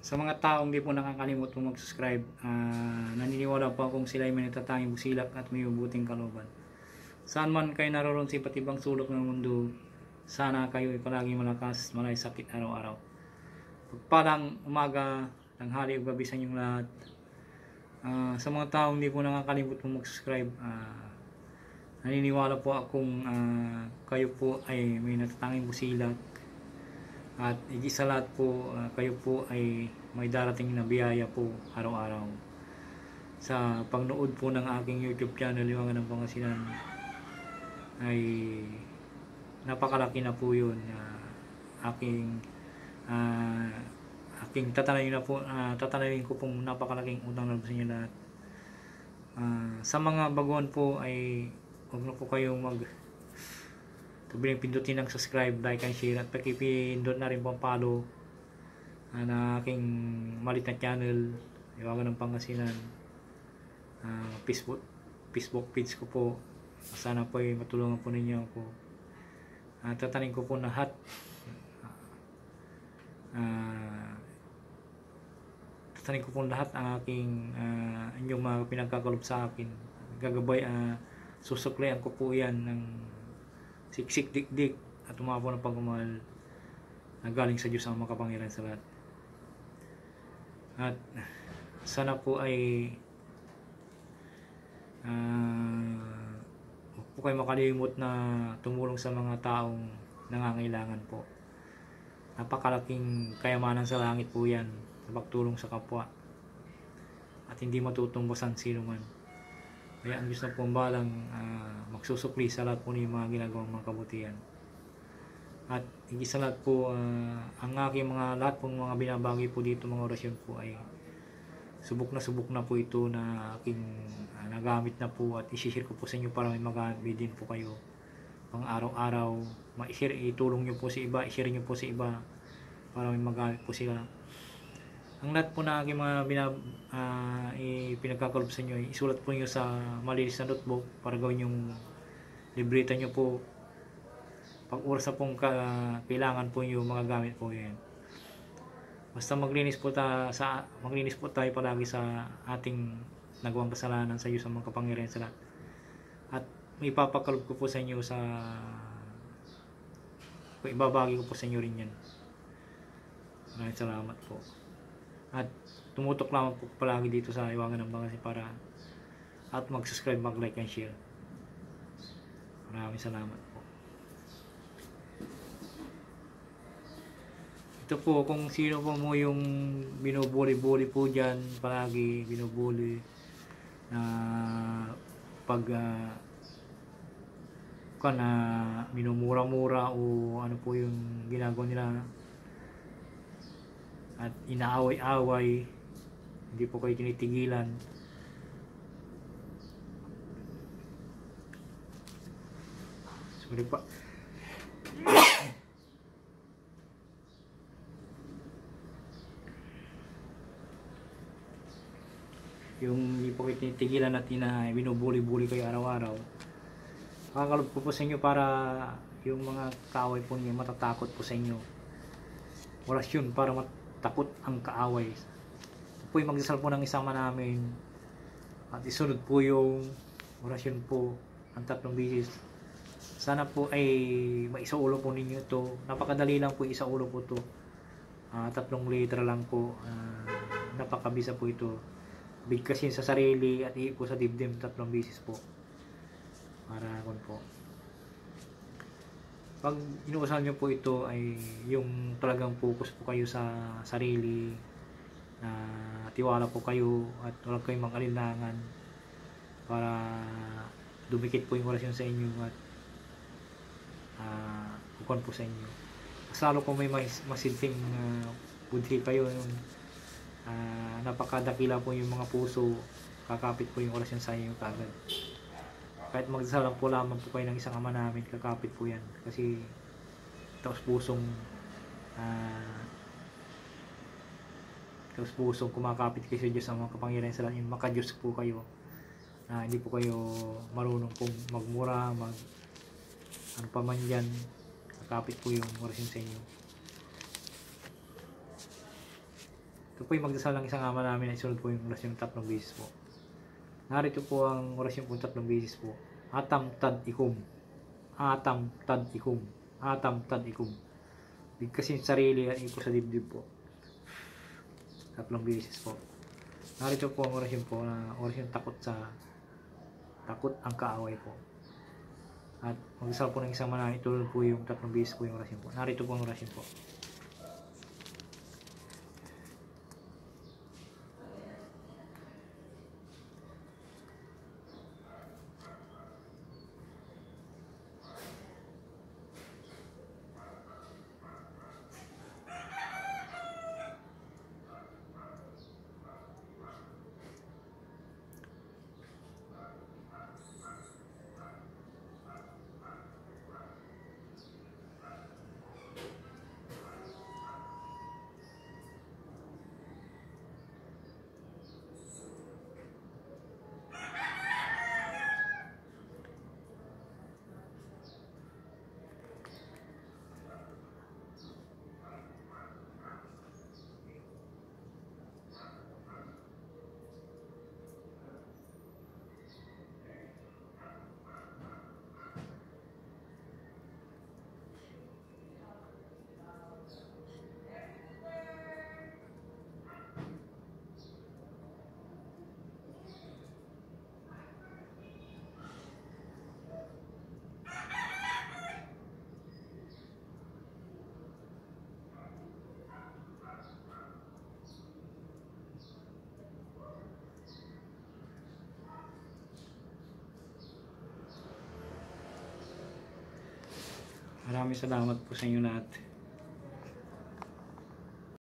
Sa mga taong di po nakakalimot po mag-subscribe, naniniwala po akong sila ay may natatanging busilak at may mabuting kalooban. Saan man kayo naroon sa iba't ibang sulok ng mundo, sana kayo ay palagi malakas, malay sakit araw-araw. Pagpalang umaga, tanghali o gabi sa inyong lahat. Sa mga taong di po nakakalimot po mag-subscribe, naniniwala po akong kayo po ay may natatanging busilak. At higit sa lahat po, kayo po ay may darating na biyaya po araw-araw. Sa pagnood po ng aking YouTube channel, Liwangan ng Pangasinan, ay napakalaki na po yun. Aking tatanungin ko pong napakalaking utang na loob sa inyo lahat. Sa mga baguhan po ay huwag na po kayong pindutin ng subscribe, like, and share, at pakipindot na rin po ang follow na aking malit na channel, Liwangan ng Pangasinan. Facebook page ko po. Sana po ay matulungan po ninyo ako. Tatanin ko po lahat. Tatanin ko po lahat ang aking inyong mga pinagkakalob sa akin. Gagabay, susuklayan ko po yan ng siksik dikdik at umapo ng pagmamahal na galing sa Diyos ang makapangyarihan sa lahat. At sana po ay huwag po kayo makalimot na tumulong sa mga taong nangangailangan po. Napakalaking kayamanan sa langit po yan, sa pagtulong sa kapwa, at hindi matutumbasan sino man. Kaya ang Diyos na po ang balang magsusukli sa lahat po ng mga ginagawang mga kabutihan. At higit sa lahat po, ang aking lahat pong mga binabagi po dito, mga orasyon po, ay subok na po ito na aking nagamit na po, at isishare ko po sa inyo para may magamit din po kayo pang araw-araw. Itulong nyo po sa iba, ishare nyo po sa iba para may magamit po sila. Ang lahat po na aking mga pinagkakalob sa inyo, isulat po nyo sa malinis na notebook para gawin yung libreta nyo po. Pag oras na pong kailangan po nyo, mga gamit po yun. Basta maglinis po tayo palagi sa ating nagawang kasalanan sa Diyos ang mga kapangyarihan sa lahat. At may ipapakalob ko po sa inyo ibabagi ko po sa inyo rin yan. Maraming salamat po. At tumutok lamang po palagi dito sa Liwangan ng Pangasinan para at mag-subscribe, mag-like, and share. Maraming salamat po. Ito po, kung sino po mo yung binubuli-buli po dyan, palagi binubuli na minumura-mura o ano po yung ginagawa nila at inaaway-away, hindi po kayo tinitigilan. Sorry pa. Yung hindi po kayo tinitigilan at binubuli-buli kayo araw-araw. Kakalob ko po sa inyo para yung mga kaaway po niyo matatakot po sa inyo. Orasyon para takot ang kaaway. Ito po yung magdasal po ng isama namin. At isunod po yung orasyon po ang 3 beses. Sana po ay maisaulo po ninyo ito. Napakadali lang po isaulo po ito. 3 letra lang po. Napakabisa po ito. Bigkasin sa sarili at ipo sa dibdib 3 beses po. Para po. Pag inuusahan nyo po ito ay yung talagang focus po kayo sa sarili, na tiwala po kayo at walang kayong mag-alinlangan para dumikit po yung orasyon sa inyo at bukon po sa inyo. Mas lalo kung may masinting budhi kayo, napakadakila po yung mga puso, kakapit po yung orasyon sa inyo kagad. Kahit magdasal lang po lamang po kayo ng isang ama namin, kakapit po yan. Kasi taos pusong kumakapit kayo sa Diyos ang mga kapangyarihan sa lahat. Maka-Diyos po kayo. Hindi po kayo marunong pong magmura, ano pa man yan. Kakapit po yung orasyon sa inyo. Ito po yung magdasal ng isang ama namin na isunod po yung orasyon 3 beses po. Narito po ang orasyon po 3 beses po. Atam tad ikum. Atam tad ikum. Atam tad ikum. Bigkasin sarili at ipo sa dibdib po. 3 beses po. Narito po ang orasyon po na orasyon takot ang kaaway po. At magdasal po ng isang manang itulad po yung 3 beses po yung orasyon po. Narito po ang orasyon po. Maraming salamat po sa inyo lahat.